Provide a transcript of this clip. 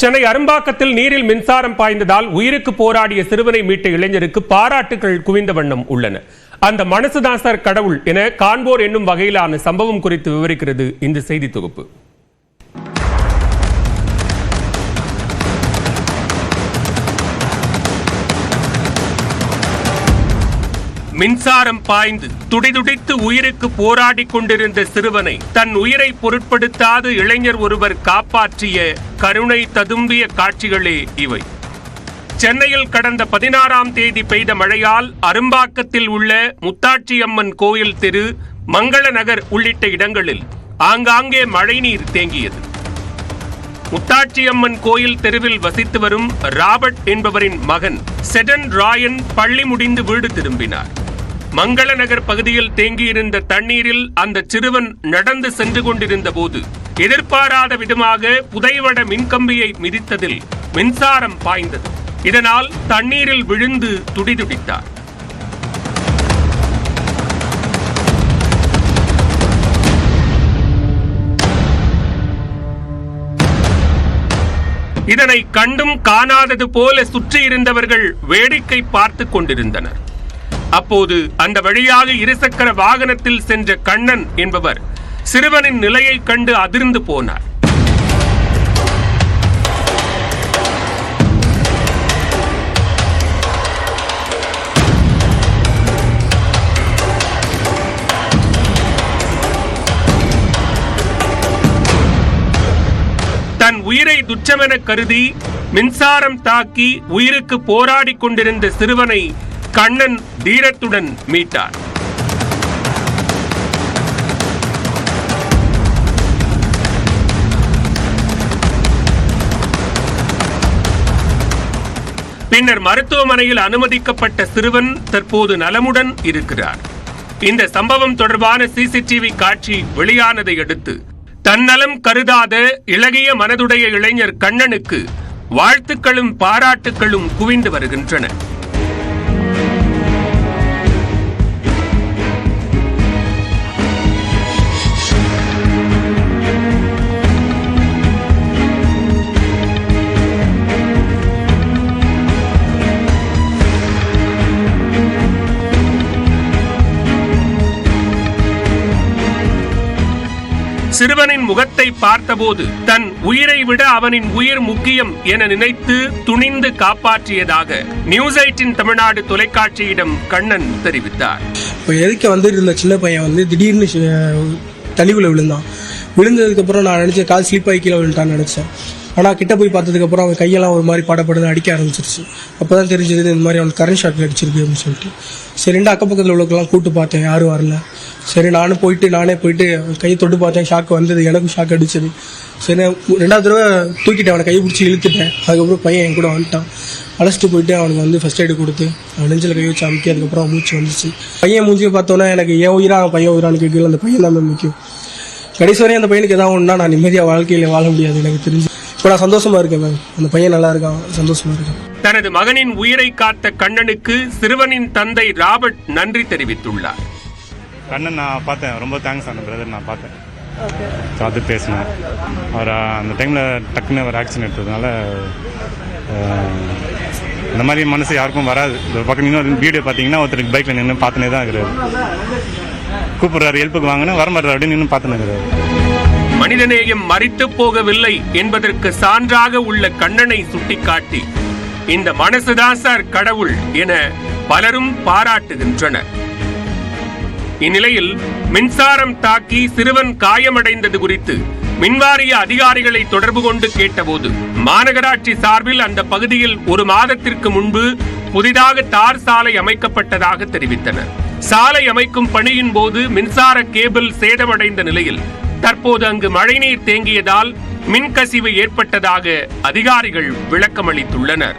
சென்னை அரும்பாக்கத்தில் நீரில் மின்சாரம் பாய்ந்ததால் உயிருக்கு போராடிய சிறுவனை மீட்ட இளைஞருக்கு பாராட்டுகள் குவிந்த வண்ணம் உள்ளன. அந்த மனசுதான் சார் கடவுள் என காண்போர் என்னும் வகையிலான சம்பவம் குறித்து விவரிக்கிறது இந்த செய்தி தொகுப்பு. மின்சாரம் பாய்ந்து துடிதுடித்து உயிருக்கு போராடி கொண்டிருந்த சிறுவனை தன் உயிரை பொருட்படுத்தாது இளைஞர் ஒருவர் காப்பாற்றிய கருணை ததும்பிய காட்சிகளே இவை. சென்னையில் கடந்த 16ஆம் தேதி பெய்த மழையால் அரும்பாக்கத்தில் உள்ள முத்தாட்சியம்மன் கோயில் தெரு, மங்கள நகர் உள்ளிட்ட இடங்களில் ஆங்காங்கே மழைநீர் தேங்கியது. முத்தாட்சியம்மன் கோயில் தெருவில் வசித்து வரும் ராபர்ட் என்பவரின் மகன் செடன் ராயன் பள்ளி முடிந்து வீடு திரும்பினார். மங்கள நகர் பகுதியில் தேங்கியிருந்த தண்ணீரில் அந்த சிறுவன் நடந்து சென்று கொண்டிருந்த போது எதிர்பாராத விதமாக புதைவட மின்கம்பியை மிதித்ததில் மின்சாரம் பாய்ந்தது. இதனால் தண்ணீரில் விழுந்து துடிதுடித்தார். இதனை கண்டும் காணாதது போல சுற்றியிருந்தவர்கள் வேடிக்கை பார்த்து கொண்டிருந்தனர். அப்போது அந்த வழியாக இருசக்கர வாகனத்தில் சென்ற கண்ணன் என்பவர் சிறுவனின் நிலையை கண்டு அதிர்ந்து போனார். தன் உயிரை துச்சமென கருதி மின்சாரம் தாக்கி உயிருக்கு போராடி கொண்டிருந்த சிறுவனை கண்ணன் தீரத்துடன் மீட்டார். பின்னர் மருத்துவமனையில் அனுமதிக்கப்பட்ட சிறுவன் தற்போது நலமுடன் இருக்கிறார். இந்த சம்பவம் தொடர்பான சிசிடிவி காட்சி வெளியானதை அடுத்து தன்னலம் கருதாத இளகிய மனதுடைய இளைஞர் கண்ணனுக்கு வாழ்த்துக்களும் பாராட்டுகளும் குவிந்து வருகின்றன. சிறுவனின் முகத்தை பார்த்தபோது தன் உயிரை விட அவனின் உயிர் முக்கியம் என நினைத்து துணிந்து காப்பாற்றியதாக நியூஸ் 18 தமிழ்நாடு தொலைக்காட்சியிடம் கண்ணன் தெரிவித்தார். இப்போ எதுக்கு இருந்த சின்ன பையன் திடீர்னு தண்ணிக்குள்ள விழுந்தான். விழுந்ததுக்கு அப்புறம் நான் நினைச்சேன் கால் ஸ்லிப் ஆகி கீழே விழுந்துட்டான்னு நினைச்சேன். ஆனால் கிட்ட போய் பார்த்ததுக்கப்புறம் அவன் கையெல்லாம் ஒரு மாதிரி படப்படுது அடிக்க ஆரம்பிச்சிருச்சு. அப்போ தான் தெரிஞ்சது இந்த மாதிரி அவனுக்கு கரண்ட் ஷாக் அடிச்சிருக்கு அப்படின்னு சொல்லிட்டு. சரி, அக்கப்பக்கத்தில் உள்ளவங்கெல்லாம் கூப்பிட்டு பார்த்தேன், யாரும் வரல. சரி, நானே போயிட்டு கையை தொட்டு பார்த்தேன், ஷாக் வந்தது, எனக்கும் ஷாக் அடிச்சது. சரி, 2வது தடவை தூக்கிட்டு அவனை கையை பிடிச்சி இழுத்துட்டேன். அதுக்கப்புறம் பையன் என் கூட வந்துட்டான். அழைச்சிட்டு போயிட்டு அவனுக்கு ஃபர்ஸ்ட் எய்டு கொடுத்து அவன் நெஞ்சில் கை வச்சு அமுக்கி அதுக்கப்புறம் மூச்சு வந்துச்சு. பையன் மூஞ்சியை பார்த்தோன்னா எனக்கு என் உயிரா பையன் உயிரானு கேட்கல. அந்த பையன் தான் முக்கியம். கடைசி வரையும் அந்த பையனுக்கு எதாவது ஒன்றா நான் நிம்மதியாக வாழ்க்கையில் வாழ முடியாது எனக்கு தெரிஞ்சு. இப்போ நான் சந்தோஷமா இருக்கேன். அந்த பையன் நல்லா இருக்கான், சந்தோஷமா இருக்கேன். தனது மகனின் உயிரை காத்த கண்ணனுக்கு சிறுவனின் தந்தை ராபர்ட் நன்றி தெரிவித்துள்ளார். கண்ணன் நான் பார்த்தேன், ரொம்ப தேங்க்ஸ் அந்த பிரதர். நான் பார்த்தேன், பார்த்து பேசினேன். அவர் அந்த டைமில் டக்குன்னு ஒரு ஆக்ஷன் எடுத்ததுனால இந்த மாதிரி மனசு யாருக்கும் வராது. ஒரு பக்கம் இன்னொரு வீடியோ பார்த்தீங்கன்னா ஒருத்தருக்கு பைக்கில் நின்று பார்த்துனே தான் இருக்கிறாரு. கூப்பிட்றாரு, ஹெல்ப்புக்கு வாங்கினா வரமாட்டார் அப்படின்னு நின்று பார்த்துன்னு இருக்கிறாரு. மனிதநேயம் மரித்து போகவில்லை என்பதற்கு சான்றாக உள்ள கண்ணனை சுட்டிக்காட்டி இந்த மனசுதான் சார் கடவுள் என பலரும் பாராட்டுகின்றனர். இந்நிலையில் மின்சாரம் தாக்கி சிறுவன் காயமடைந்தது குறித்து மின்வாரிய அதிகாரிகளை தொடர்பு கொண்டு கேட்டபோது மாநகராட்சி சார்பில் அந்த பகுதியில் 1 மாதத்திற்கு முன்பு புதிதாக தார் சாலை அமைக்கப்பட்டதாக தெரிவித்தனர். சாலை அமைக்கும் பணியின் போது மின்சார கேபிள் சேதமடைந்த நிலையில் தற்போது அங்கு மழைநீர் தேங்கியதால் மின்கசிவு ஏற்பட்டதாக அதிகாரிகள் விளக்கமளித்துள்ளனர்.